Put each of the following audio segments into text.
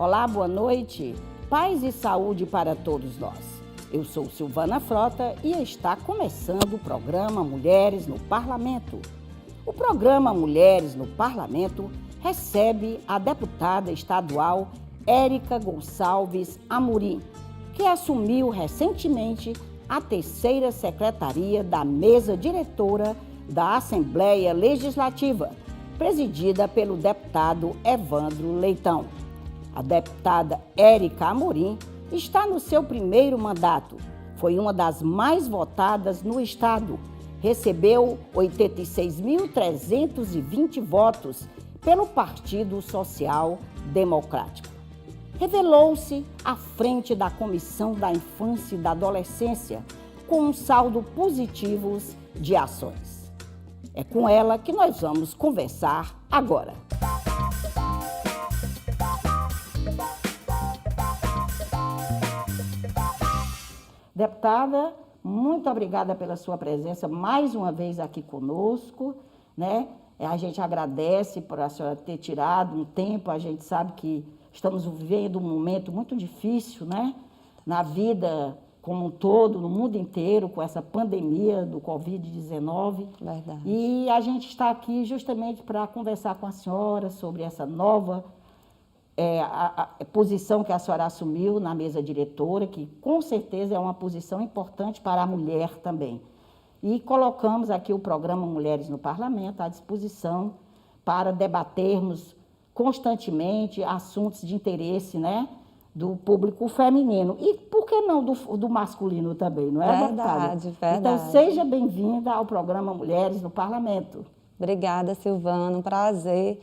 Olá, boa noite. Paz e saúde para todos nós. Eu sou Silvana Frota e está começando o programa Mulheres no Parlamento. O programa Mulheres no Parlamento recebe a deputada estadual Érica Gonçalves Amorim, que assumiu recentemente a terceira secretaria da mesa diretora da Assembleia Legislativa, presidida pelo deputado Evandro Leitão. A deputada Érica Amorim está no seu primeiro mandato. Foi uma das mais votadas no estado. Recebeu 86.320 votos pelo Partido Social Democrático. Revelou-se à frente da Comissão da Infância e da Adolescência com um saldo positivo de ações. É com ela que nós vamos conversar agora. Deputada, muito obrigada pela sua presença mais uma vez aqui conosco, né? A gente agradece por a senhora ter tirado um tempo, a gente sabe que estamos vivendo um momento muito difícil, né? Na vida como um todo, no mundo inteiro, com essa pandemia do Covid-19. Verdade. E a gente está aqui justamente para conversar com a senhora sobre essa nova a posição que a senhora assumiu na mesa diretora, que com certeza é uma posição importante para a mulher também. E colocamos aqui o programa Mulheres no Parlamento à disposição para debatermos constantemente assuntos de interesse, né, do público feminino. E por que não do masculino também, não é, verdade, deputada? Verdade. Então, seja bem-vinda ao programa Mulheres no Parlamento. Obrigada, Silvana. Um prazer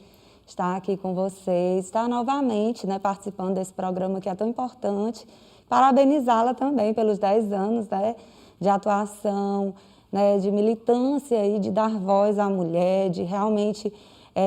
estar aqui com vocês, estar novamente, né, participando desse programa que é tão importante. Parabenizá-la também pelos 10 anos, né, de atuação, né, de militância e de dar voz à mulher, de realmente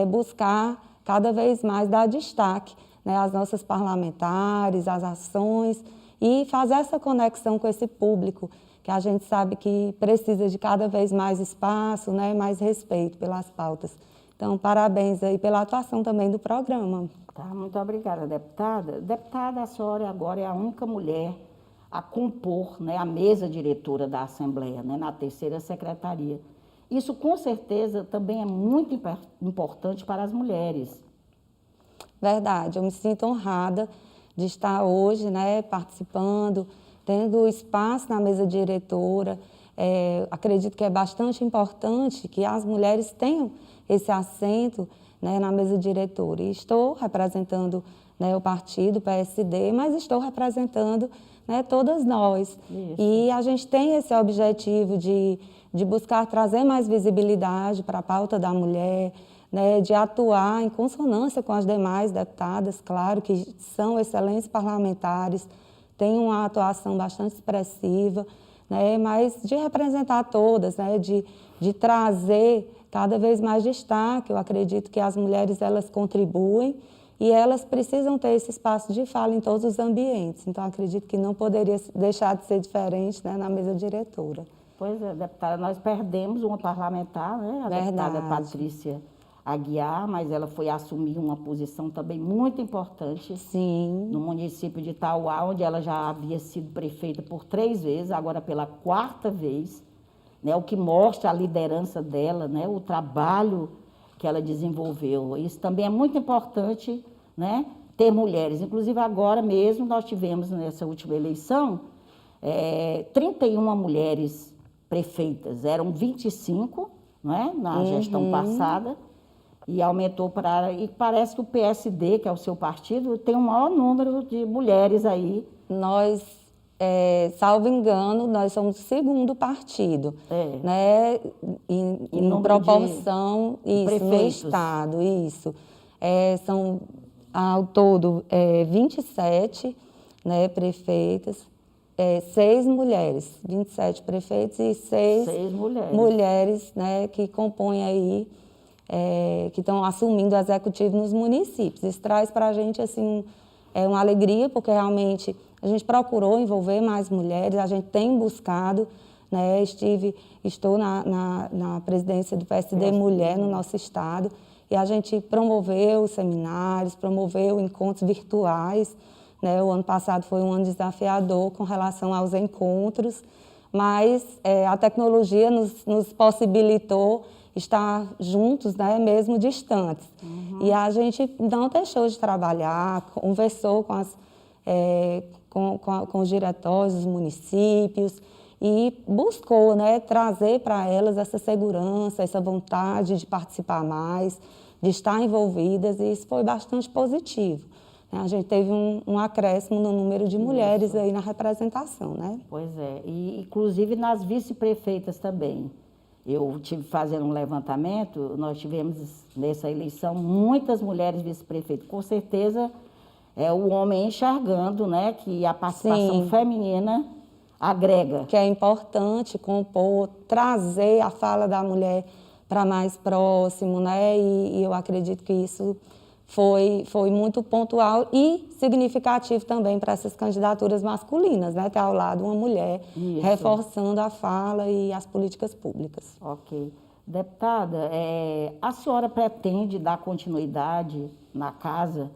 buscar cada vez mais dar destaque, né, às nossas parlamentares, às ações e fazer essa conexão com esse público que a gente sabe que precisa de cada vez mais espaço, né, mais respeito pelas pautas. Então, parabéns aí pela atuação também do programa. Tá, muito obrigada, deputada. Deputada, a senhora agora é a única mulher a compor, né, a mesa diretora da Assembleia, né, na terceira secretaria. Isso, com certeza, também é muito importante para as mulheres. Verdade, eu me sinto honrada de estar hoje, né, participando, tendo espaço na mesa diretora. Acredito que é bastante importante que as mulheres tenham esse assento, né, na mesa diretora. E estou representando, né, o partido PSD, mas estou representando, né, todas nós. Isso. E a gente tem esse objetivo de buscar trazer mais visibilidade para a pauta da mulher, né, de atuar em consonância com as demais deputadas, claro que são excelentes parlamentares, têm uma atuação bastante expressiva, né, mas de representar todas, né, de trazer cada vez mais destaque. Eu acredito que as mulheres, elas contribuem e elas precisam ter esse espaço de fala em todos os ambientes. Então, acredito que não poderia deixar de ser diferente, né, na mesa diretora. Pois é, deputada, nós perdemos uma parlamentar, né, a deputada Patrícia Aguiar, mas ela foi assumir uma posição também muito importante. Sim. No município de Itauá, onde ela já havia sido prefeita por 3 vezes, agora pela 4ª vez. Né, o que mostra a liderança dela, né, o trabalho que ela desenvolveu. Isso também é muito importante, né, ter mulheres. Inclusive, agora mesmo, nós tivemos, nessa última eleição, 31 mulheres prefeitas. Eram 25, não é, na gestão passada, e aumentou para... E parece que o PSD, que é o seu partido, tem o maior número de mulheres aí. Nós... salvo engano, nós somos o 2º partido, né, em proporção, isso, no estado, isso. São, ao todo, 27, né, prefeitas, 6 mulheres, 27 prefeitos e 6 mulheres, né, que compõem aí, que estão assumindo o executivo nos municípios. Isso traz para a gente, assim, uma alegria, porque realmente a gente procurou envolver mais mulheres, a gente tem buscado, né? Estou na presidência do PSD Mulher no nosso estado e a gente promoveu seminários, promoveu encontros virtuais, né? O ano passado foi um ano desafiador com relação aos encontros, mas a tecnologia nos possibilitou estar juntos, né, mesmo distantes. E a gente não deixou de trabalhar, conversou com os diretórios dos municípios e buscou, né, trazer para elas essa segurança, essa vontade de participar mais, de estar envolvidas, e isso foi bastante positivo. A gente teve um acréscimo no número de mulheres aí na representação, né? Pois é, e inclusive nas vice-prefeitas também. Eu tive fazendo um levantamento, nós tivemos nessa eleição muitas mulheres vice-prefeitas. Com certeza é o homem enxergando, né, que a participação feminina agrega. Que é importante compor, trazer a fala da mulher para mais próximo, né? E eu acredito que isso foi muito pontual e significativo também para essas candidaturas masculinas, né? Ter ao lado uma mulher reforçando a fala e as políticas públicas. Ok. Deputada, a senhora pretende dar continuidade na casa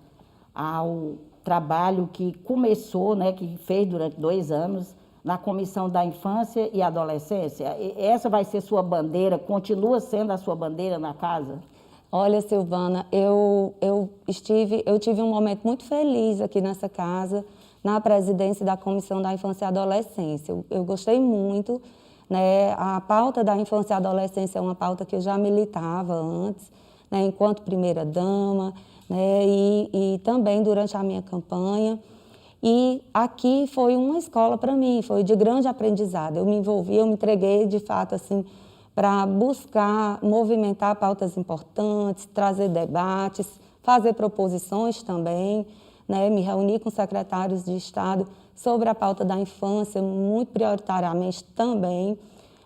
ao trabalho que começou, né, que fez durante 2 anos, na Comissão da Infância e Adolescência? Essa vai ser sua bandeira, continua sendo a sua bandeira na casa? Olha, Silvana, eu tive um momento muito feliz aqui nessa casa, na presidência da Comissão da Infância e Adolescência. Eu gostei muito, né? A pauta da infância e adolescência é uma pauta que eu já militava antes, né, enquanto primeira-dama, né, e também durante a minha campanha. E aqui foi uma escola para mim, foi de grande aprendizado. Eu me envolvi, eu me entreguei, de fato, assim, para buscar movimentar pautas importantes, trazer debates, fazer proposições também, né? Me reunir com secretários de Estado sobre a pauta da infância, muito prioritariamente também.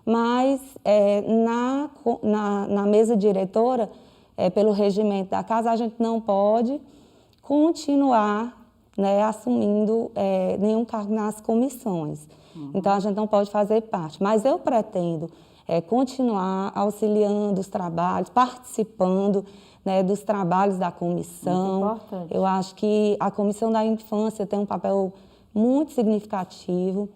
Mas na mesa diretora, pelo regimento da casa, a gente não pode continuar, né, assumindo nenhum cargo nas comissões. Então, a gente não pode fazer parte. Mas eu pretendo continuar auxiliando os trabalhos, participando, né, dos trabalhos da comissão. Muito importante. Eu acho que a Comissão da Infância tem um papel muito significativo,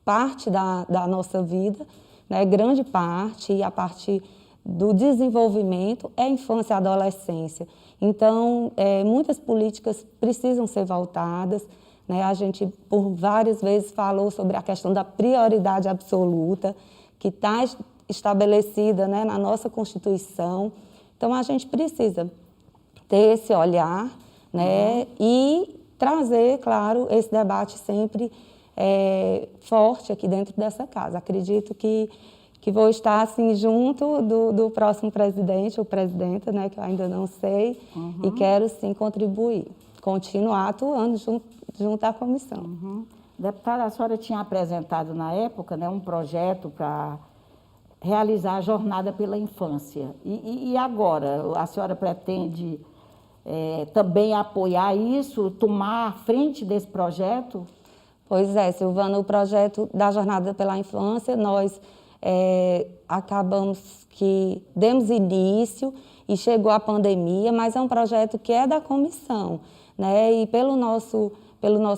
parte da nossa vida, né, grande parte, e a parte do desenvolvimento é infância e adolescência. Então, muitas políticas precisam ser voltadas, né? A gente, por várias vezes, falou sobre a questão da prioridade absoluta, que está estabelecida, né, na nossa Constituição. Então, a gente precisa ter esse olhar, né, e trazer, claro, esse debate sempre forte aqui dentro dessa casa. Acredito que vou estar, assim, junto do próximo presidente ou presidenta, né, que eu ainda não sei, e quero, sim, contribuir, continuar atuando junto à comissão. Deputada, a senhora tinha apresentado na época, né, um projeto para realizar a jornada pela infância. E agora, a senhora pretende também apoiar isso, tomar a frente desse projeto? Pois é, Silvana, o projeto da Jornada pela Infância, nós acabamos que demos início e chegou a pandemia, mas é um projeto que é da comissão, né? E pelo nosso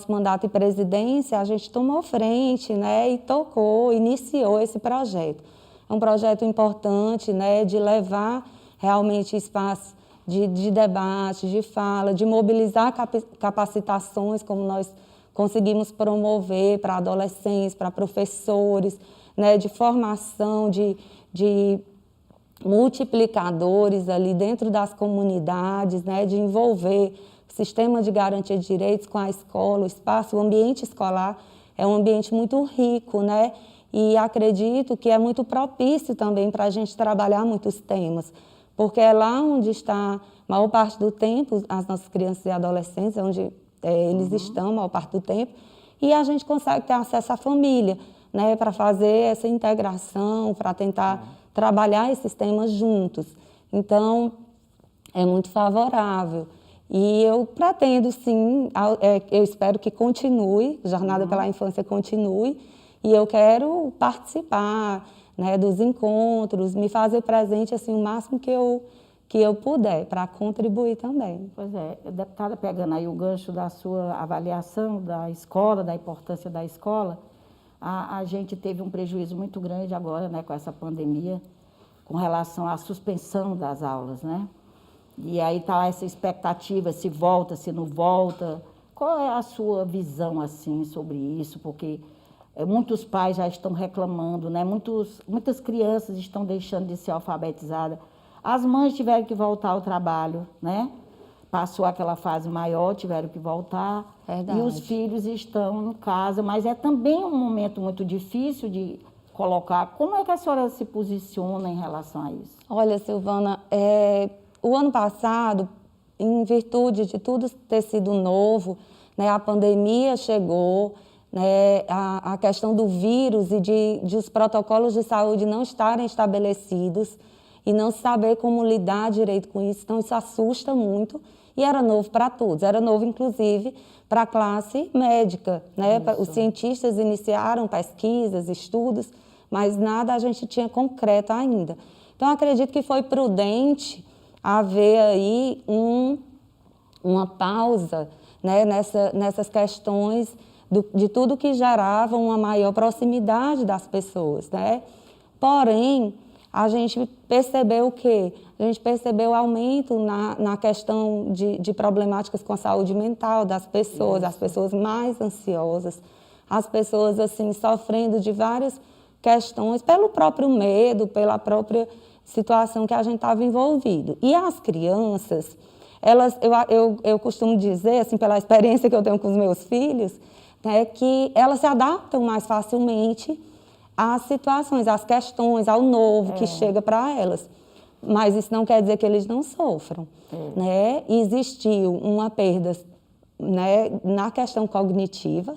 mandato e presidência, a gente tomou frente, né, e iniciou esse projeto. É um projeto importante, né, de levar realmente espaço de debate, de fala, de mobilizar capacitações, como nós conseguimos promover para adolescentes, para professores, né, de formação de multiplicadores ali dentro das comunidades, né, de envolver o sistema de garantia de direitos com a escola, o espaço, o ambiente escolar é um ambiente muito rico, né, e acredito que é muito propício também para a gente trabalhar muitos temas, porque é lá onde está, a maior parte do tempo, as nossas crianças e adolescentes, onde eles estão, a maior parte do tempo, e a gente consegue ter acesso à família, né, para fazer essa integração, para tentar trabalhar esses temas juntos. Então, é muito favorável. E eu pretendo, sim, eu espero que continue, Jornada pela Infância continue, e eu quero participar, né, dos encontros, me fazer presente assim, o máximo que eu puder, para contribuir também. Pois é, deputada, pegando aí o gancho da sua avaliação da escola, da importância da escola, a gente teve um prejuízo muito grande agora, né, com essa pandemia, com relação à suspensão das aulas, né? E aí está essa expectativa, se volta, se não volta. Qual é a sua visão, assim, sobre isso? Porque muitos pais já estão reclamando, né? Muitas crianças estão deixando de ser alfabetizadas. As mães tiveram que voltar ao trabalho, né? Passou aquela fase maior, tiveram que voltar. Verdade. E os filhos estão em casa, mas é também um momento muito difícil de colocar. Como é que a senhora se posiciona em relação a isso? Olha, Silvana, o ano passado, em virtude de tudo ter sido novo, né, a pandemia chegou, né, a questão do vírus e de os protocolos de saúde não estarem estabelecidos e não saber como lidar direito com isso, então isso assusta muito. E era novo para todos, era novo inclusive para a classe médica, né? Os cientistas iniciaram pesquisas, estudos, mas nada a gente tinha concreto ainda. Então, acredito que foi prudente haver aí uma pausa, né, nessas questões de tudo que gerava uma maior proximidade das pessoas, né? Porém, a gente percebeu o quê? A gente percebeu aumento na questão de problemáticas com a saúde mental das pessoas, as pessoas mais ansiosas, as pessoas assim sofrendo de várias questões pelo próprio medo, pela própria situação que a gente estava envolvido. E as crianças, eu costumo dizer, assim, pela experiência que eu tenho com os meus filhos, né, que elas se adaptam mais facilmente às situações, às questões, ao novo que chega para elas. Mas isso não quer dizer que eles não sofram. Né? Existiu uma perda, né, na questão cognitiva,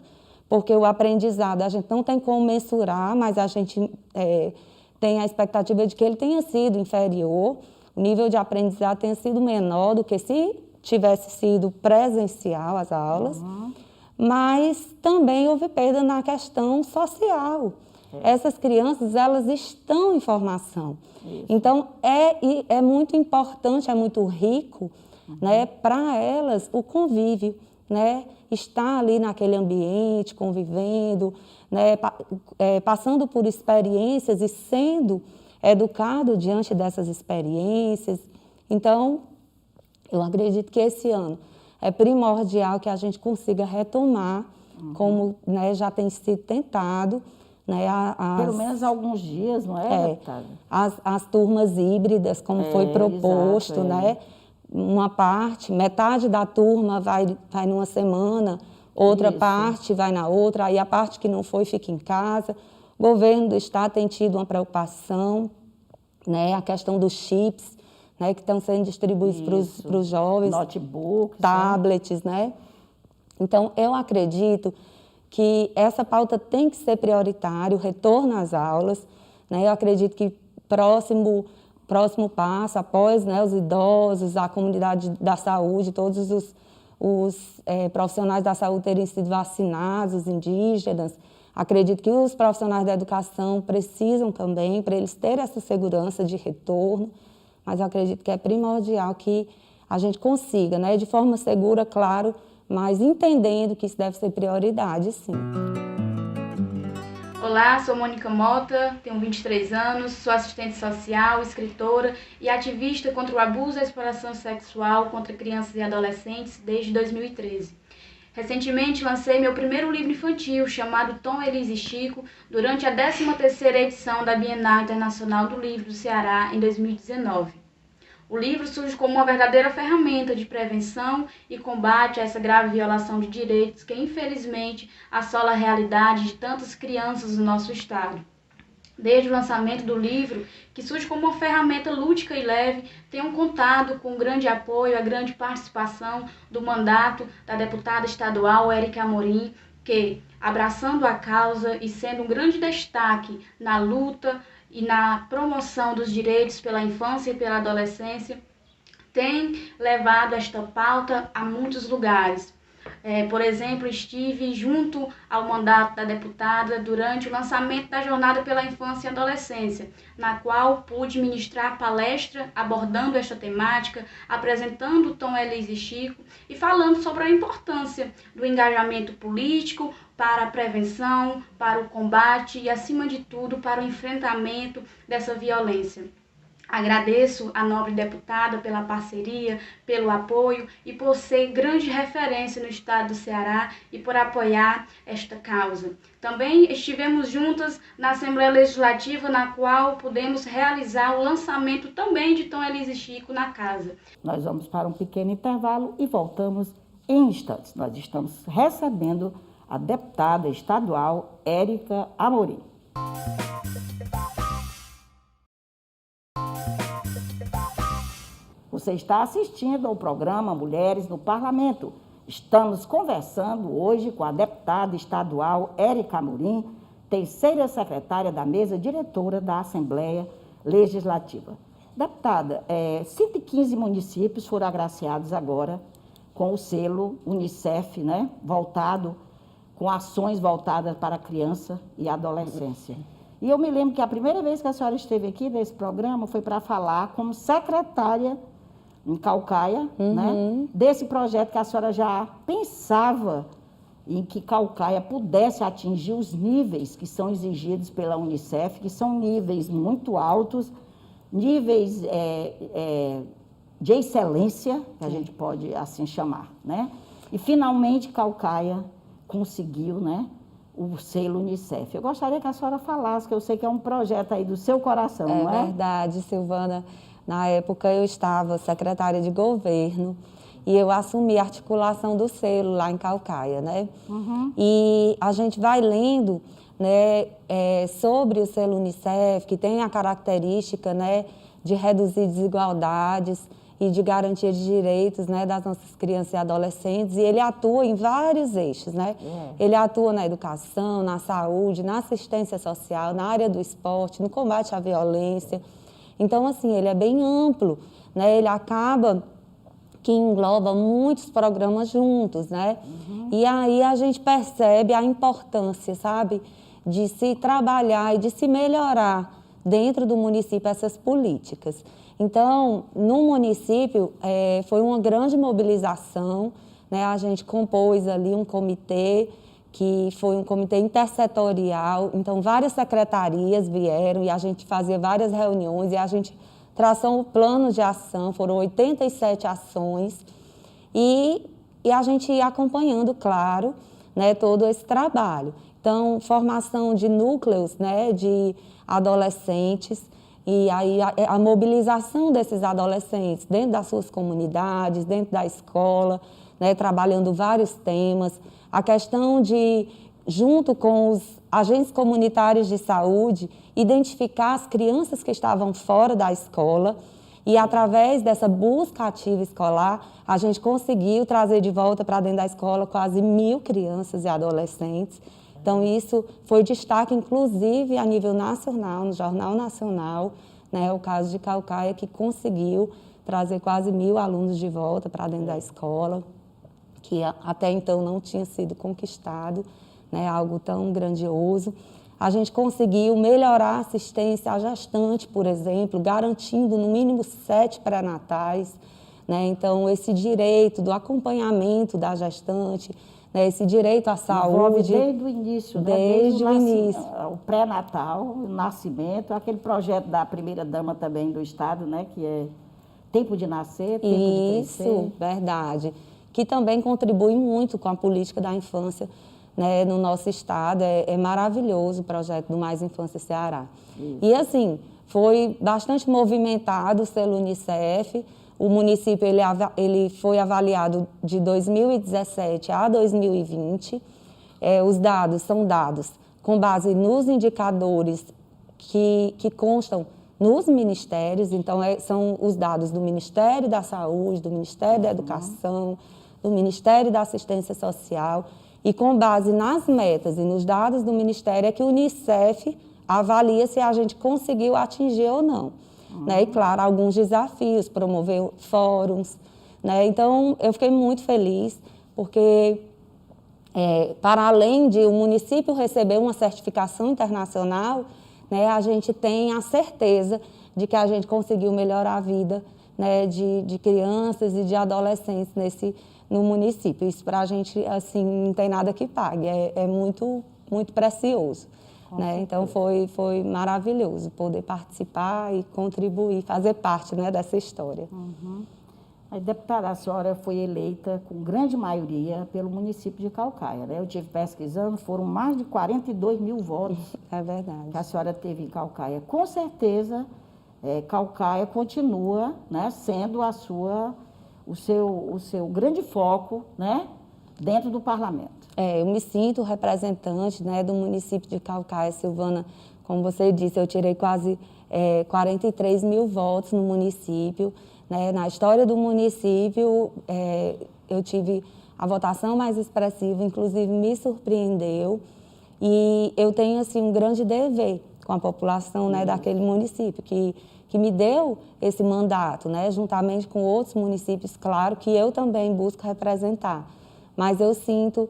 porque o aprendizado a gente não tem como mensurar, mas a gente tem a expectativa de que ele tenha sido inferior, o nível de aprendizado tenha sido menor do que se tivesse sido presencial as aulas, mas também houve perda na questão social. Essas crianças, elas estão em formação. Então, é muito importante, é muito rico, né, para elas o convívio, né, estar ali naquele ambiente, convivendo, né, passando por experiências e sendo educado diante dessas experiências. Então, eu acredito que esse ano é primordial que a gente consiga retomar, como, né, já tem sido tentado, né, pelo menos alguns dias, não é, deputada? As turmas híbridas, como foi proposto, exato, né? Uma parte, metade da turma vai numa semana, outra parte vai na outra, aí a parte que não foi fica em casa. O governo do estado tem tido uma preocupação, né, a questão dos chips, né, que estão sendo distribuídos para os jovens. Notebooks. Tablets, né? Então, eu acredito que essa pauta tem que ser prioritária, o retorno às aulas, né? Eu acredito que próximo passo, após, né, os idosos, a comunidade da saúde, todos os profissionais da saúde terem sido vacinados, os indígenas, acredito que os profissionais da educação precisam também, para eles terem essa segurança de retorno, mas eu acredito que é primordial que a gente consiga, né, de forma segura, claro, mas entendendo que isso deve ser prioridade, sim. Olá, sou Mônica Mota, tenho 23 anos, sou assistente social, escritora e ativista contra o abuso e a exploração sexual contra crianças e adolescentes desde 2013. Recentemente lancei meu primeiro livro infantil, chamado Tom, Elise e Chico, durante a 13ª edição da Bienal Internacional do Livro do Ceará, em 2019. O livro surge como uma verdadeira ferramenta de prevenção e combate a essa grave violação de direitos que, infelizmente, assola a realidade de tantas crianças no nosso estado. Desde o lançamento do livro, que surge como uma ferramenta lúdica e leve, tenho contado com o grande apoio, a grande participação do mandato da deputada estadual Érica Amorim, que, abraçando a causa e sendo um grande destaque na luta e na promoção dos direitos pela infância e pela adolescência, tem levado esta pauta a muitos lugares. Por exemplo, estive junto ao mandato da deputada durante o lançamento da Jornada pela Infância e Adolescência, na qual pude ministrar palestra abordando esta temática, apresentando o Tom Elise e Chico e falando sobre a importância do engajamento político para a prevenção, para o combate e, acima de tudo, para o enfrentamento dessa violência. Agradeço à nobre deputada pela parceria, pelo apoio e por ser grande referência no estado do Ceará e por apoiar esta causa. Também estivemos juntas na Assembleia Legislativa, na qual pudemos realizar o lançamento também de Tom Elise e Chico na casa. Nós vamos para um pequeno intervalo e voltamos em instantes. Nós estamos recebendo a deputada estadual Érica Amorim. Você está assistindo ao programa Mulheres no Parlamento. Estamos conversando hoje com a deputada estadual Érica Amorim, terceira secretária da mesa diretora da Assembleia Legislativa. Deputada, 115 municípios foram agraciados agora com o selo Unicef, né, com ações voltadas para a criança e adolescência. E eu me lembro que a primeira vez que a senhora esteve aqui nesse programa foi para falar como secretária em Caucaia, né, desse projeto que a senhora já pensava em que Caucaia pudesse atingir os níveis que são exigidos pela Unicef, que são níveis muito altos, níveis de excelência, que a gente pode assim chamar, né? E, finalmente, Caucaia conseguiu, né, o selo Unicef. Eu gostaria que a senhora falasse, que eu sei que é um projeto aí do seu coração, não é? É verdade, Silvana. Na época eu estava secretária de governo e eu assumi a articulação do selo lá em Caucaia, né? E a gente vai lendo, né, sobre o selo Unicef, que tem a característica, né, de reduzir desigualdades e de garantia de direitos, né, das nossas crianças e adolescentes, e ele atua em vários eixos, né? Ele atua na educação, na saúde, na assistência social, na área do esporte, no combate à violência. Então, assim, ele é bem amplo, né? Ele acaba que engloba muitos programas juntos, né? E aí a gente percebe a importância, sabe, de se trabalhar e de se melhorar dentro do município essas políticas. Então, no município, foi uma grande mobilização, né? A gente compôs ali um comitê, que foi um comitê intersetorial, então várias secretarias vieram e a gente fazia várias reuniões e a gente traçou um plano de ação, foram 87 ações e a gente ia acompanhando, claro, né, todo esse trabalho. Então, formação de núcleos, né, de adolescentes e aí a mobilização desses adolescentes dentro das suas comunidades, dentro da escola, né, trabalhando vários temas. A questão de, junto com os agentes comunitários de saúde, identificar as crianças que estavam fora da escola e, através dessa busca ativa escolar, a gente conseguiu trazer de volta para dentro da escola quase 1.000 crianças e adolescentes. Então, isso foi destaque, inclusive, a nível nacional, no Jornal Nacional, né, o caso de Caucaia, que conseguiu trazer quase 1.000 alunos de volta para dentro da escola, que até então não tinha sido conquistado, né, algo tão grandioso. A gente conseguiu melhorar a assistência à gestante, por exemplo, garantindo no mínimo 7 pré-natais, né? Então, esse direito do acompanhamento da gestante, né, esse direito à saúde. Desde o início, né? Desde o início. O pré-natal, o nascimento, aquele projeto da primeira-dama também do Estado, né, que é Tempo de Nascer, Tempo de Crescer. Isso, verdade. Que também contribui muito com a política da infância, né, no nosso estado. É maravilhoso o projeto do Mais Infância Ceará. Isso. E assim, foi bastante movimentado o selo Unicef. O município ele foi avaliado de 2017 a 2020. Os dados são dados com base nos indicadores que constam nos ministérios. Então, são os dados do Ministério da Saúde, do Ministério da Educação, do Ministério da Assistência Social, e com base nas metas e nos dados do Ministério é que o Unicef avalia se a gente conseguiu atingir ou não. Né? E, claro, alguns desafios, promover fóruns, né? Então, eu fiquei muito feliz, porque para além de o município receber uma certificação internacional, né, a gente tem a certeza de que a gente conseguiu melhorar a vida, né, de crianças e de adolescentes no município. Isso para a gente, assim, não tem nada que pague, é muito, muito precioso. Né? Então foi maravilhoso poder participar e contribuir, fazer parte, né, dessa história. Uhum. A deputada, a senhora foi eleita com grande maioria pelo município de Caucaia, né? Eu estive pesquisando, foram mais de 42 mil votos. É verdade. Que a senhora teve em Caucaia. Com certeza, Caucaia continua, né, sendo o seu grande foco, né, dentro do parlamento. Eu me sinto representante, né, do município de Caucaia, Silvana. Como você disse, eu tirei quase 43 mil votos no município. Né? Na história do município, eu tive a votação mais expressiva, inclusive me surpreendeu. E eu tenho assim, um grande dever com a população, né, daquele município, que me deu esse mandato, né, juntamente com outros municípios, claro, que eu também busco representar. Mas eu sinto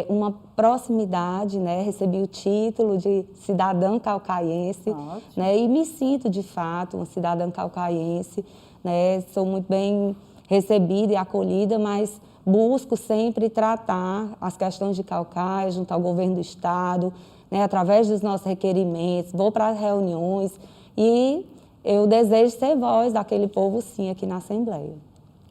uma proximidade, né, recebi o título de cidadã caucaiense, né, e me sinto, de fato, uma cidadã caucaiense. Né, sou muito bem recebida e acolhida, mas busco sempre tratar as questões de Caucaia junto ao governo do estado, né, através dos nossos requerimentos, vou para as reuniões e eu desejo ser voz daquele povo, sim, aqui na Assembleia.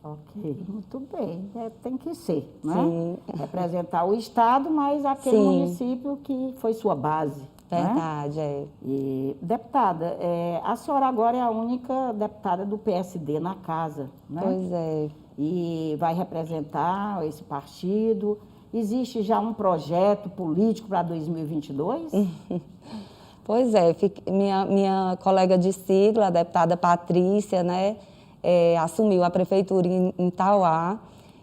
Ok, muito bem, tem que ser, né? Sim. Representar o estado, mas aquele Sim. município que foi sua base. Verdade, né? E, deputada, a senhora agora é a única deputada do PSD na casa, né? Pois é. E vai representar esse partido. Existe já um projeto político para 2022? Pois é, minha colega de sigla, a deputada Patrícia, né, assumiu a prefeitura em Tauá.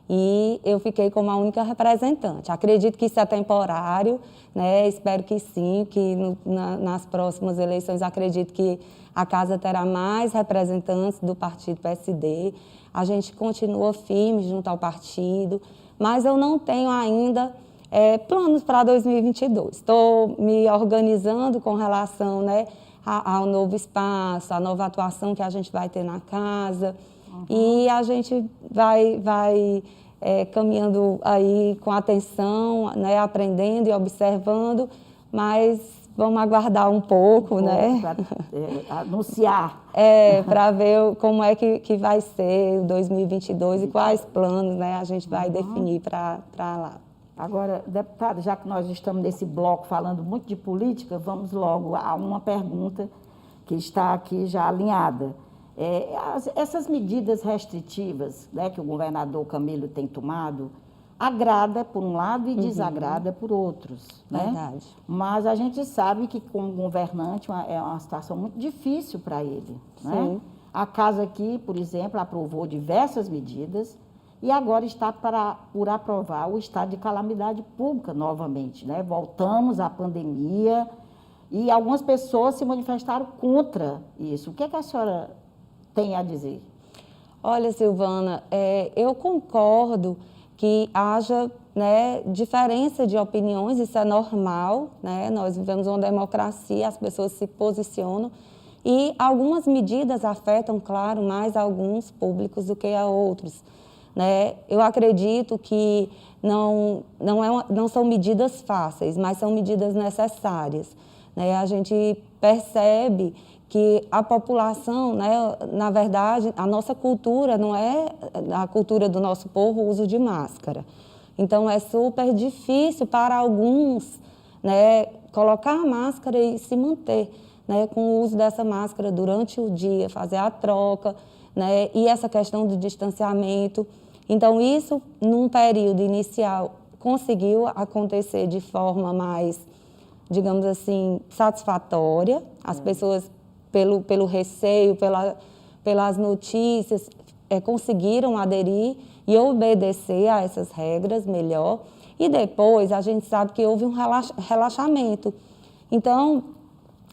E eu fiquei como a única representante. Acredito que isso é temporário, né? Espero que sim, que nas próximas eleições acredito que a casa terá mais representantes do partido PSD. A gente continua firme junto ao partido, mas eu não tenho ainda planos para 2022. Estou me organizando com relação, né, ao novo espaço, à nova atuação que a gente vai ter na casa. E a gente vai caminhando aí com atenção, né, aprendendo e observando, mas vamos aguardar um pouco, né? Para anunciar. Para ver como é que vai ser o 2022 e quais planos, né, a gente vai definir para lá. Agora, deputada, já que nós estamos nesse bloco falando muito de política, vamos logo a uma pergunta que está aqui já alinhada. Essas medidas restritivas, né, que o governador Camilo tem tomado, agrada por um lado e desagrada por outros. Né? Verdade. Mas a gente sabe que, como governante, é uma situação muito difícil para ele. Né? A casa aqui, por exemplo, aprovou diversas medidas e agora está por aprovar o estado de calamidade pública novamente. Né? Voltamos à pandemia e algumas pessoas se manifestaram contra isso. O que a senhora tem a dizer? Olha, Silvana, eu concordo que haja, né, diferença de opiniões, isso é normal, né? Nós vivemos uma democracia, as pessoas se posicionam e algumas medidas afetam, claro, mais alguns públicos do que a outros. Né? Eu acredito que não são medidas fáceis, mas são medidas necessárias. Né? A gente percebe que a população, né, na verdade, a nossa cultura não é a cultura do nosso povo o uso de máscara. Então, é super difícil para alguns, né, colocar a máscara e se manter, né, com o uso dessa máscara durante o dia, fazer a troca, né, e essa questão do distanciamento. Então, isso, num período inicial, conseguiu acontecer de forma mais, digamos assim, satisfatória. As pessoas, pelo receio, pelas notícias, conseguiram aderir e obedecer a essas regras melhor. E depois, a gente sabe que houve um relaxamento. Então,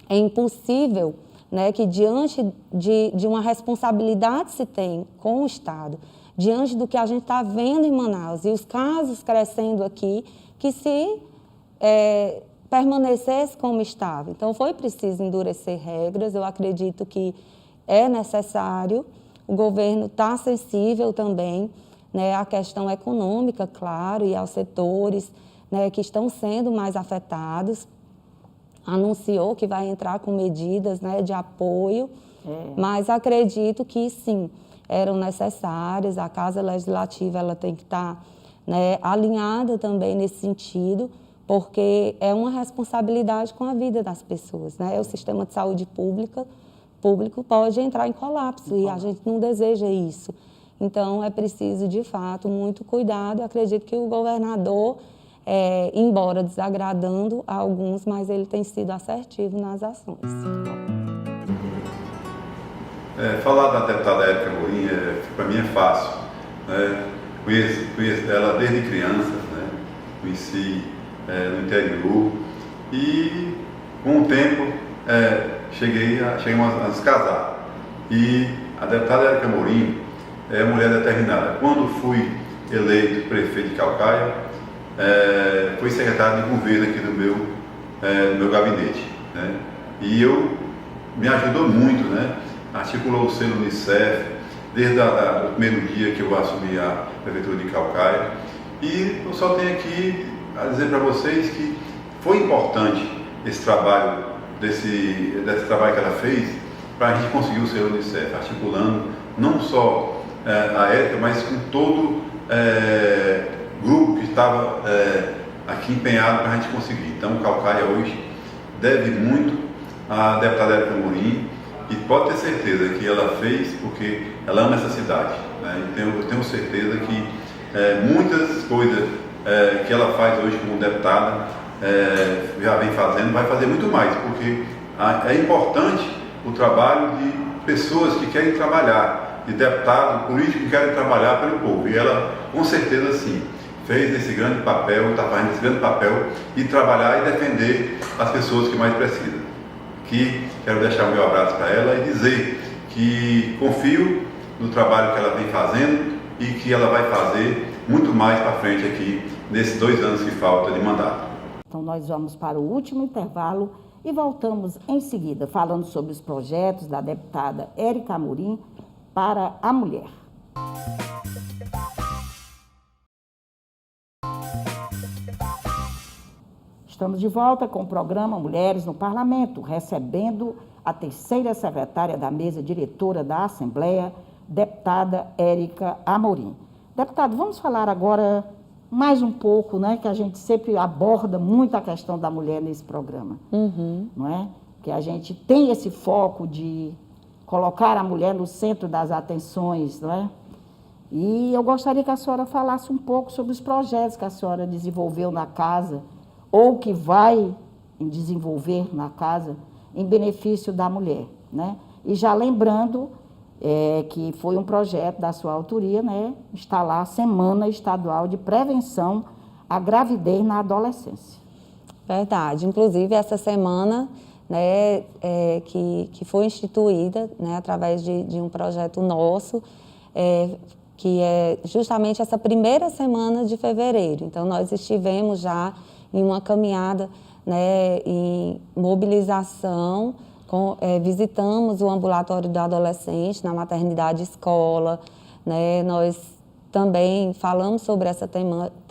é impossível, né, que diante de uma responsabilidade se tem com o Estado, diante do que a gente está vendo em Manaus e os casos crescendo aqui, que se permanecesse como estava. Então, foi preciso endurecer regras, eu acredito que é necessário, o governo está sensível também, né, à questão econômica, claro, e aos setores, né, que estão sendo mais afetados. Anunciou que vai entrar com medidas, né, de apoio, mas acredito que sim, eram necessárias. A Casa Legislativa ela tem que estar, né, alinhada também nesse sentido, porque é uma responsabilidade com a vida das pessoas, né? O sistema de saúde público pode entrar em colapso e a gente não deseja isso. Então, é preciso, de fato, muito cuidado. Eu acredito que o governador, embora desagradando a alguns, mas ele tem sido assertivo nas ações. Falar da deputada Érica Amorim, para mim é fácil. Né? Conheço ela desde criança, né? Conheci no interior e, com o tempo, chegamos a nos casar. E a deputada Érica Amorim é mulher determinada. Quando fui eleito prefeito de Caucaia, fui secretário de governo aqui do meu gabinete, né? E me ajudou muito, né? Articulou o selo Unicef desde o primeiro dia que eu assumi a prefeitura de Caucaia. E eu só tenho aqui a dizer para vocês que foi importante esse trabalho, desse trabalho que ela fez, para a gente conseguir o selo Unicef, articulando não só a Érica, mas com todo grupo que estava aqui empenhado para a gente conseguir. Então, Caucaia hoje deve muito à deputada Érica Amorim e pode ter certeza que ela fez porque ela ama essa cidade, né? Então, eu tenho certeza que muitas coisas que ela faz hoje como deputada já vem fazendo, vai fazer muito mais, porque é importante o trabalho de pessoas que querem trabalhar, de deputados, políticos que querem trabalhar pelo povo. E ela, com certeza, sim, fez esse grande papel, está fazendo esse grande papel de trabalhar e defender as pessoas que mais precisam. Aqui quero deixar o meu abraço para ela e dizer que confio no trabalho que ela vem fazendo e que ela vai fazer muito mais para frente aqui, nesses 2 anos que falta de mandato. Então, nós vamos para o último intervalo e voltamos em seguida, falando sobre os projetos da deputada Érica Amorim para a mulher. Estamos de volta com o programa Mulheres no Parlamento, recebendo a terceira secretária da mesa diretora da Assembleia, deputada Érica Amorim. Deputado, vamos falar agora mais um pouco, né, que a gente sempre aborda muito a questão da mulher nesse programa, não é? Que a gente tem esse foco de colocar a mulher no centro das atenções, não é? E eu gostaria que a senhora falasse um pouco sobre os projetos que a senhora desenvolveu na casa, ou que vai desenvolver na casa, em benefício da mulher, né? E já lembrando que foi um projeto da sua autoria, né, instalar a Semana Estadual de Prevenção à Gravidez na Adolescência. Verdade. Inclusive, essa semana, né, que foi instituída, né, através de um projeto nosso, que é justamente essa primeira semana de fevereiro. Então, nós estivemos já em uma caminhada, né, em mobilização, visitamos o ambulatório do adolescente na maternidade escola, né? Nós também falamos sobre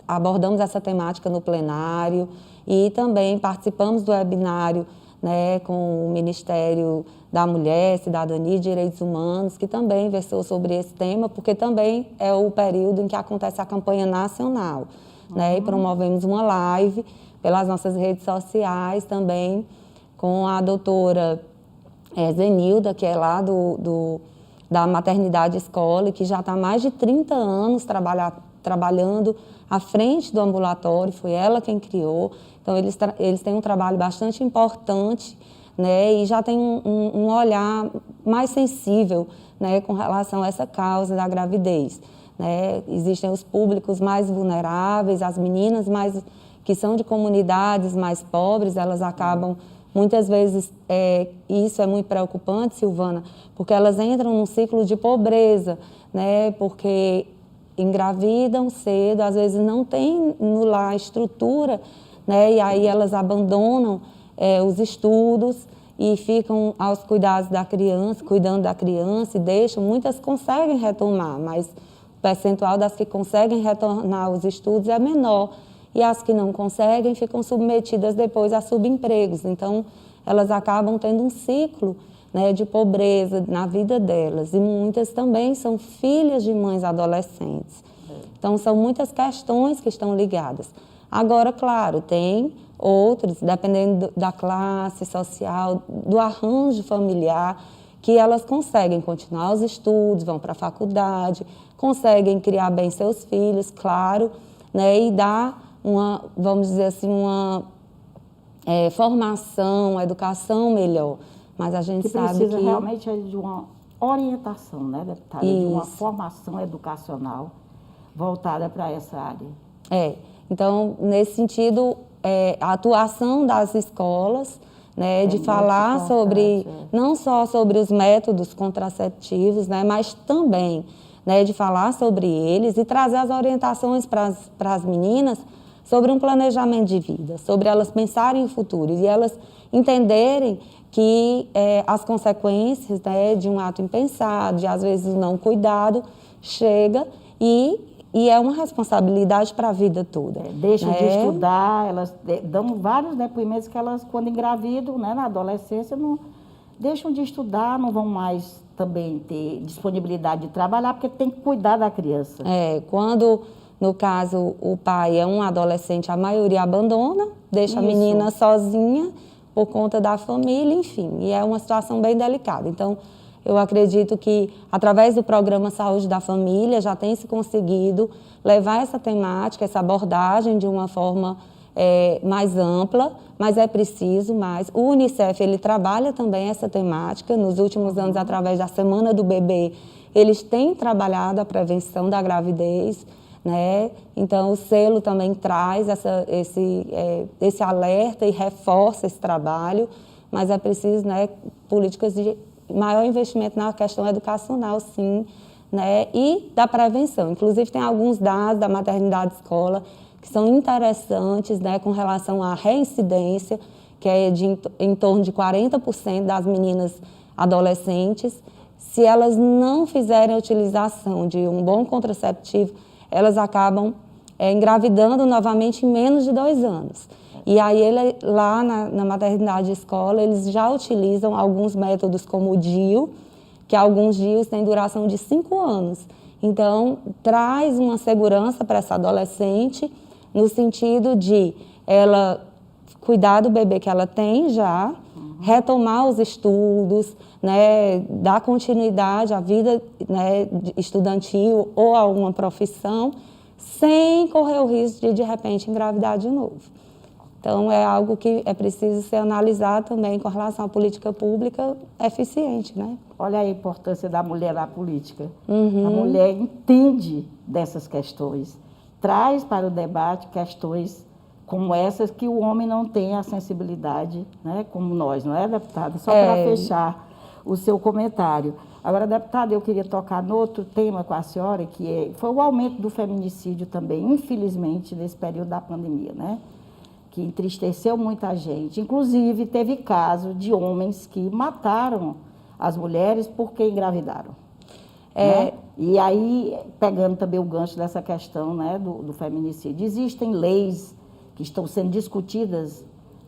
abordamos essa temática no plenário e também participamos do webinário, né, com o Ministério da Mulher, Cidadania e Direitos Humanos, que também versou sobre esse tema, porque também é o período em que acontece a campanha nacional, né? E promovemos uma live pelas nossas redes sociais também com a doutora Zenilda, que é lá da maternidade escola e que já está há mais de 30 anos trabalhando à frente do ambulatório, foi ela quem criou. Então, eles têm um trabalho bastante importante, né, e já tem um olhar mais sensível, né, com relação a essa causa da gravidez, né? Existem os públicos mais vulneráveis, as meninas que são de comunidades mais pobres, elas acabam Muitas vezes isso é muito preocupante, Silvana, porque elas entram num ciclo de pobreza, né? Porque engravidam cedo, às vezes não tem no lar estrutura, né? E aí elas abandonam os estudos e ficam aos cuidados da criança, cuidando da criança e deixam. Muitas conseguem retomar, mas o percentual das que conseguem retornar aos estudos é menor. E as que não conseguem ficam submetidas depois a subempregos. Então, elas acabam tendo um ciclo, né, de pobreza na vida delas. E muitas também são filhas de mães adolescentes. Então, são muitas questões que estão ligadas. Agora, claro, tem outros, dependendo da classe social, do arranjo familiar, que elas conseguem continuar os estudos, vão para a faculdade, conseguem criar bem seus filhos, claro, né, e dar vamos dizer assim, uma formação, uma educação melhor. Mas a gente sabe que... precisa realmente de uma orientação, né, deputada? De uma formação educacional voltada para essa área. Então, nesse sentido, a atuação das escolas, né, de falar sobre, não só sobre os métodos contraceptivos, né, mas também, né, de falar sobre eles e trazer as orientações para as meninas sobre um planejamento de vida, sobre elas pensarem em futuro e elas entenderem que as consequências, né, de um ato impensado, de às vezes não cuidado, chega e é uma responsabilidade para a vida toda. Deixam de estudar, elas dão vários depoimentos que elas, quando engravidam, né, na adolescência, não deixam de estudar, não vão mais também ter disponibilidade de trabalhar, porque tem que cuidar da criança. Quando... No caso, o pai é um adolescente, a maioria abandona, deixa a menina sozinha por conta da família, enfim. E é uma situação bem delicada. Então, eu acredito que, através do programa Saúde da Família, já tem se conseguido levar essa temática, essa abordagem de uma forma mais ampla, mas é preciso mais. O Unicef, ele trabalha também essa temática. Nos últimos anos, através da Semana do Bebê, eles têm trabalhado a prevenção da gravidez, né? Então, o selo também traz esse alerta e reforça esse trabalho, mas é preciso, né, políticas de maior investimento na questão educacional, sim, né, e da prevenção. Inclusive, tem alguns dados da maternidade escola que são interessantes, né, com relação à reincidência, que é em torno de 40% das meninas adolescentes. Se elas não fizerem a utilização de um bom contraceptivo, elas acabam engravidando novamente em menos de 2 anos. E aí, lá na maternidade escola, eles já utilizam alguns métodos como o DIU, que alguns DIUs têm duração de 5 anos. Então, traz uma segurança para essa adolescente, no sentido de ela cuidar do bebê que ela tem já, retomar os estudos, né, dar continuidade à vida, né, estudantil ou a uma profissão, sem correr o risco de repente, engravidar de novo. Então, é algo que é preciso ser analisado também com relação à política pública eficiente, né? Olha a importância da mulher na política. A mulher entende dessas questões, traz para o debate questões como essas que o homem não tem a sensibilidade, né, como nós, não é, deputada? Só para fechar o seu comentário. Agora, deputada, eu queria tocar no outro tema com a senhora, que foi o aumento do feminicídio também, infelizmente, nesse período da pandemia, né? Que entristeceu muita gente. Inclusive, teve caso de homens que mataram as mulheres porque engravidaram. Né? E aí, pegando também o gancho dessa questão, né, do feminicídio, existem leis que estão sendo discutidas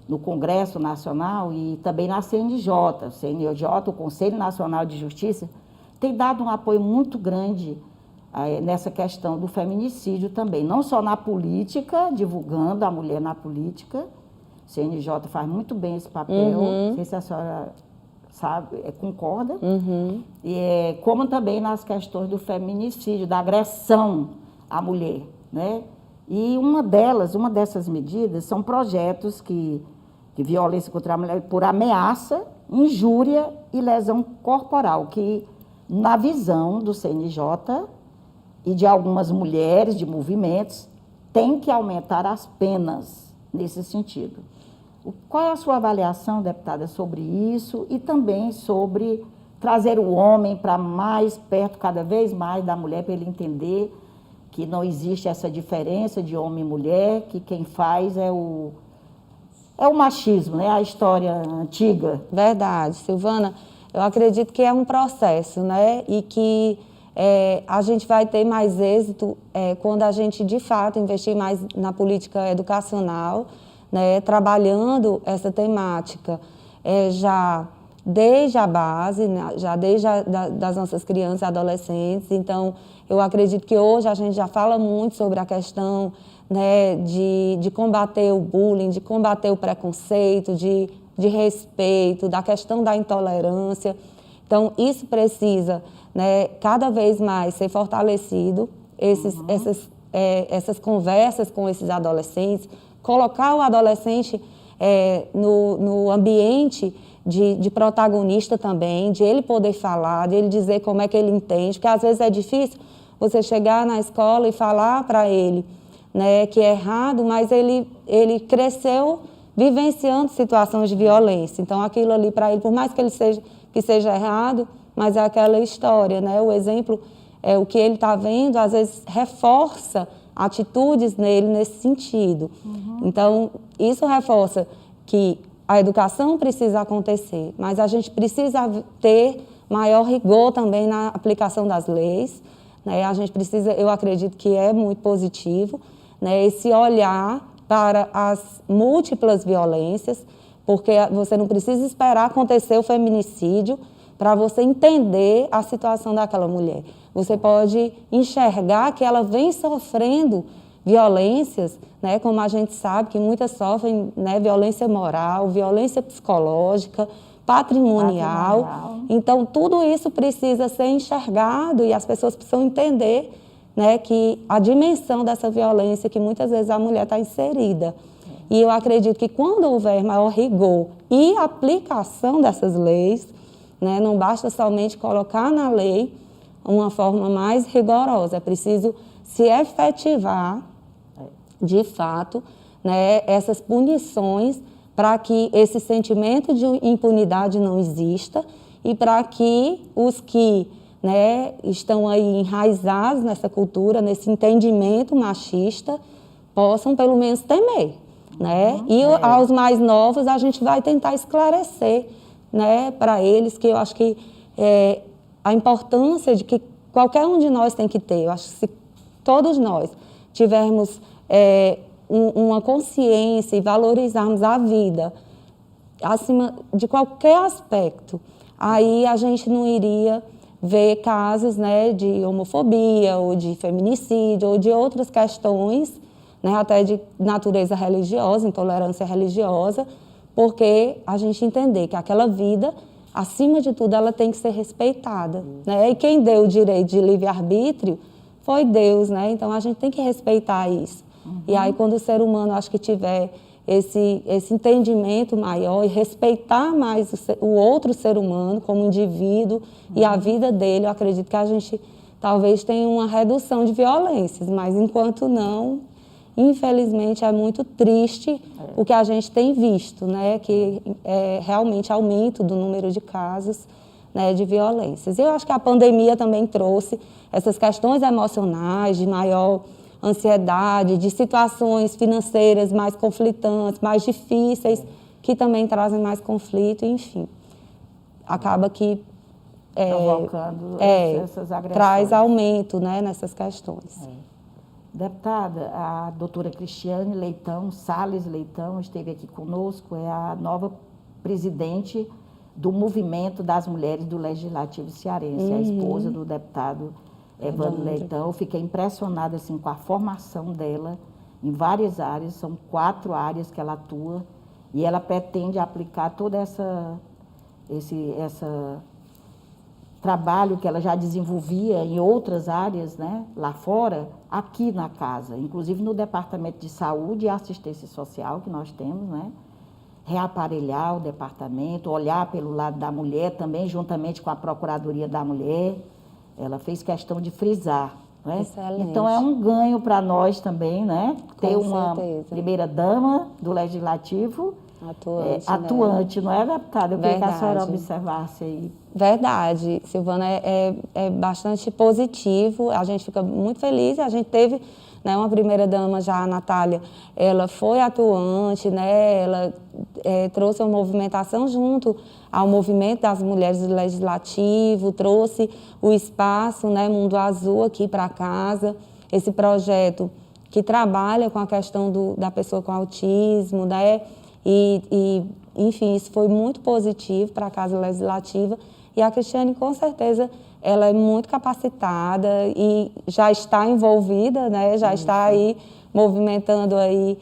no Congresso Nacional e também na CNJ. O CNJ, o Conselho Nacional de Justiça, tem dado um apoio muito grande nessa questão do feminicídio também. Não só na política, divulgando a mulher na política. O CNJ faz muito bem esse papel. Não sei se a senhora sabe, concorda. Como também nas questões do feminicídio, da agressão à mulher, né? E uma dessas medidas são projetos que violência contra a mulher por ameaça, injúria e lesão corporal, que na visão do CNJ e de algumas mulheres de movimentos, tem que aumentar as penas nesse sentido. Qual é a sua avaliação, deputada, sobre isso e também sobre trazer o homem para mais perto, cada vez mais, da mulher, para ele entender que não existe essa diferença de homem e mulher, que quem faz é o machismo, né? A história antiga. Verdade, Silvana. Eu acredito que é um processo, né? E que a gente vai ter mais êxito quando a gente, de fato, investir mais na política educacional, né? Trabalhando essa temática já desde a base, né? Já desde das nossas crianças e adolescentes. Então, eu acredito que hoje a gente já fala muito sobre a questão, né, de combater o bullying, de combater o preconceito, de respeito, da questão da intolerância. Então, isso precisa, né, cada vez mais ser fortalecido, essas conversas com esses adolescentes, colocar o adolescente no ambiente de protagonista também, de ele poder falar, de ele dizer como é que ele entende, porque às vezes é difícil você chegar na escola e falar para ele, né, que é errado, mas ele cresceu vivenciando situações de violência. Então, aquilo ali para ele, por mais que seja errado, mas é aquela história, né? O exemplo, o que ele está vendo, às vezes reforça atitudes nele nesse sentido. Então, isso reforça que a educação precisa acontecer, mas a gente precisa ter maior rigor também na aplicação das leis, né? A gente precisa, eu acredito que é muito positivo, né, esse olhar para as múltiplas violências, porque você não precisa esperar acontecer o feminicídio para você entender a situação daquela mulher. Você pode enxergar que ela vem sofrendo violências, né, como a gente sabe que muitas sofrem, né, violência moral, violência psicológica, patrimonial. Então, tudo isso precisa ser enxergado e as pessoas precisam entender, né, que a dimensão dessa violência que muitas vezes a mulher está inserida. E eu acredito que quando houver maior rigor e aplicação dessas leis, né, não basta somente colocar na lei uma forma mais rigorosa, é preciso se efetivar, de fato, né, essas punições para que esse sentimento de impunidade não exista e para que os que, né, estão aí enraizados nessa cultura, nesse entendimento machista, possam pelo menos temer, né? E aos mais novos a gente vai tentar esclarecer, né, para eles que eu acho que a importância de que qualquer um de nós tem que ter. Eu acho que se todos nós tivermos uma consciência e valorizarmos a vida acima de qualquer aspecto, aí a gente não iria ver casos, né, de homofobia ou de feminicídio ou de outras questões, né, até de natureza religiosa, intolerância religiosa, porque a gente entender que aquela vida, acima de tudo, ela tem que ser respeitada, né? E quem deu o direito de livre-arbítrio foi Deus, né? Então a gente tem que respeitar isso. E aí quando o ser humano, acho que tiver esse entendimento maior e respeitar mais o outro ser humano como indivíduo e a vida dele, eu acredito que a gente talvez tenha uma redução de violências, mas enquanto não, infelizmente é muito triste o que a gente tem visto, né, que é realmente aumento do número de casos, né, de violências. Eu acho que a pandemia também trouxe essas questões emocionais de maior ansiedade, de situações financeiras mais conflitantes, mais difíceis, que também trazem mais conflito, enfim. Acaba que provocando essas agressões. Traz aumento, né, nessas questões. Deputada, a doutora Cristiane Leitão, Salles Leitão, esteve aqui conosco, é a nova presidente do Movimento das Mulheres do Legislativo Cearense, a esposa do deputado Evandro Leitão. Eu fiquei impressionada assim, com a formação dela em várias áreas, são 4 áreas que ela atua, e ela pretende aplicar toda esse trabalho que ela já desenvolvia em outras áreas, né, lá fora, aqui na casa, inclusive no Departamento de Saúde e Assistência Social que nós temos, né, reaparelhar o departamento, olhar pelo lado da mulher também, juntamente com a Procuradoria da Mulher. Ela fez questão de frisar, né? Excelente. Então é um ganho para nós também, né, ter Com uma certeza. primeira-dama do Legislativo atuante, não é, deputada? Eu queria que a senhora Verdade. observasse aí. Verdade, Silvana, é bastante positivo, a gente fica muito feliz, a gente teve, né, uma primeira-dama já, a Natália, ela foi atuante, né, ela trouxe uma movimentação junto ao movimento das mulheres do Legislativo, trouxe o espaço, né, Mundo Azul aqui para casa, esse projeto que trabalha com a questão da pessoa com autismo, né, enfim, isso foi muito positivo para a Casa Legislativa. E a Cristiane, com certeza, ela é muito capacitada e já está envolvida, né? Já está aí movimentando aí,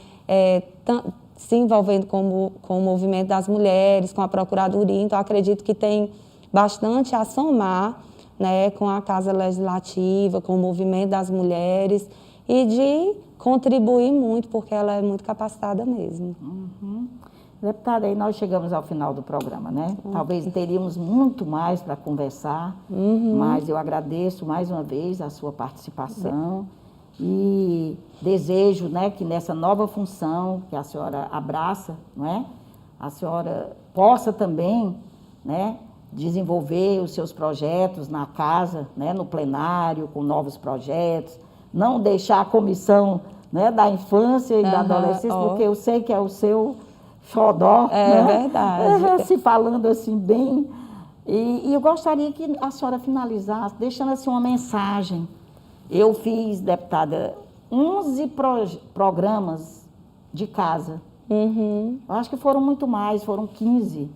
se envolvendo com o movimento das mulheres, com a Procuradoria. Então, acredito que tem bastante a somar, né, com a Casa Legislativa, com o movimento das mulheres e de contribuir muito, porque ela é muito capacitada mesmo. Uhum. Deputada, aí nós chegamos ao final do programa, né? Talvez teríamos muito mais para conversar, mas eu agradeço mais uma vez a sua participação e desejo, né, que nessa nova função que a senhora abraça, não é? A senhora possa também, né, desenvolver os seus projetos na casa, né, no plenário, com novos projetos, não deixar a comissão, né, da infância e da adolescência, porque eu sei que é o seu xodó, né? Verdade. Se falando assim bem. E eu gostaria que a senhora finalizasse, deixando assim uma mensagem. Eu fiz, deputada, 11 programas de casa. Eu acho que foram muito mais, foram 15.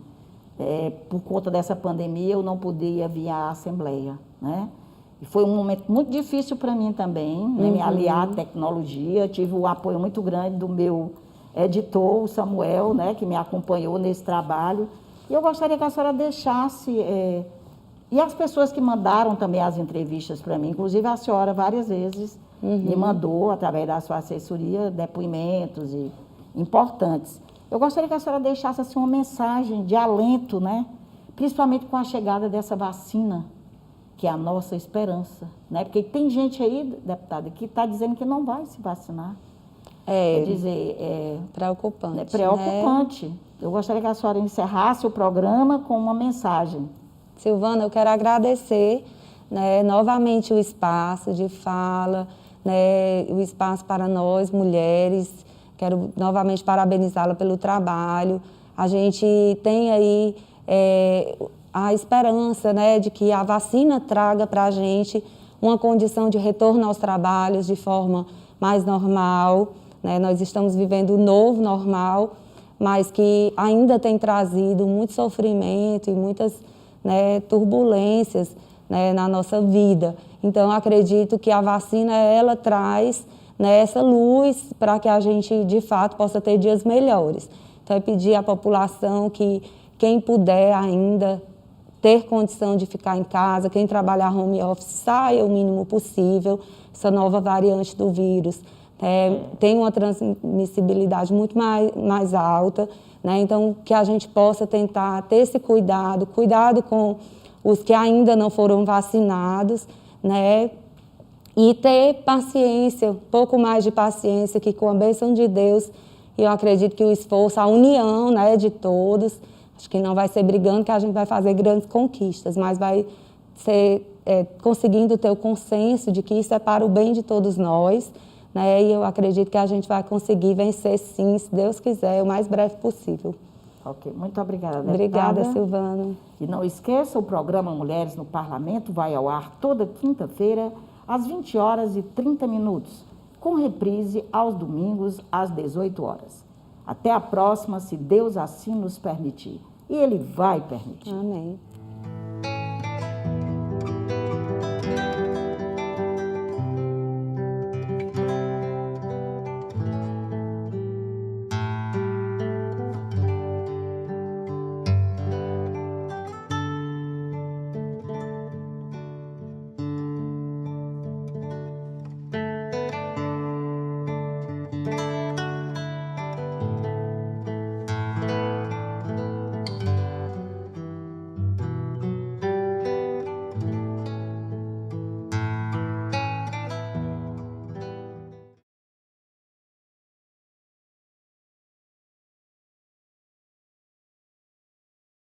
Por conta dessa pandemia, eu não podia vir à Assembleia, né? E foi um momento muito difícil para mim também, né, me aliar à tecnologia. Tive um apoio muito grande do meu editor, o Samuel, né, que me acompanhou nesse trabalho. E eu gostaria que a senhora deixasse, e as pessoas que mandaram também as entrevistas para mim, inclusive a senhora várias vezes me mandou, através da sua assessoria, depoimentos importantes. Eu gostaria que a senhora deixasse assim, uma mensagem de alento, né, principalmente com a chegada dessa vacina, que é a nossa esperança, né? Porque tem gente aí, deputada, que está dizendo que não vai se vacinar. Quer dizer, preocupante. É preocupante. Né? Eu gostaria que a senhora encerrasse o programa com uma mensagem. Silvana, eu quero agradecer, né, novamente o espaço de fala, né, o espaço para nós, mulheres. Quero novamente parabenizá-la pelo trabalho. A gente tem aí a esperança, né, de que a vacina traga para a gente uma condição de retorno aos trabalhos de forma mais normal, né? Nós estamos vivendo o novo normal, mas que ainda tem trazido muito sofrimento e muitas, né, turbulências, né, na nossa vida. Então, acredito que a vacina, ela traz, né, essa luz para que a gente, de fato, possa ter dias melhores. Então, é pedir à população que quem puder ainda ter condição de ficar em casa, quem trabalhar home office, saia o mínimo possível. Essa nova variante do vírus tem uma transmissibilidade muito mais alta, né? Então, que a gente possa tentar ter esse cuidado com os que ainda não foram vacinados, né? E ter paciência, um pouco mais de paciência, que com a bênção de Deus, eu acredito que o esforço, a união, né, de todos, acho que não vai ser brigando que a gente vai fazer grandes conquistas, mas vai ser conseguindo ter o consenso de que isso é para o bem de todos nós, né? E eu acredito que a gente vai conseguir vencer, sim, se Deus quiser, o mais breve possível. Ok, muito obrigada, deputada. Obrigada, Silvana. E não esqueça, o programa Mulheres no Parlamento vai ao ar toda quinta-feira, às 20h30, com reprise aos domingos, às 18h. Até a próxima, se Deus assim nos permitir. E Ele vai permitir. Amém.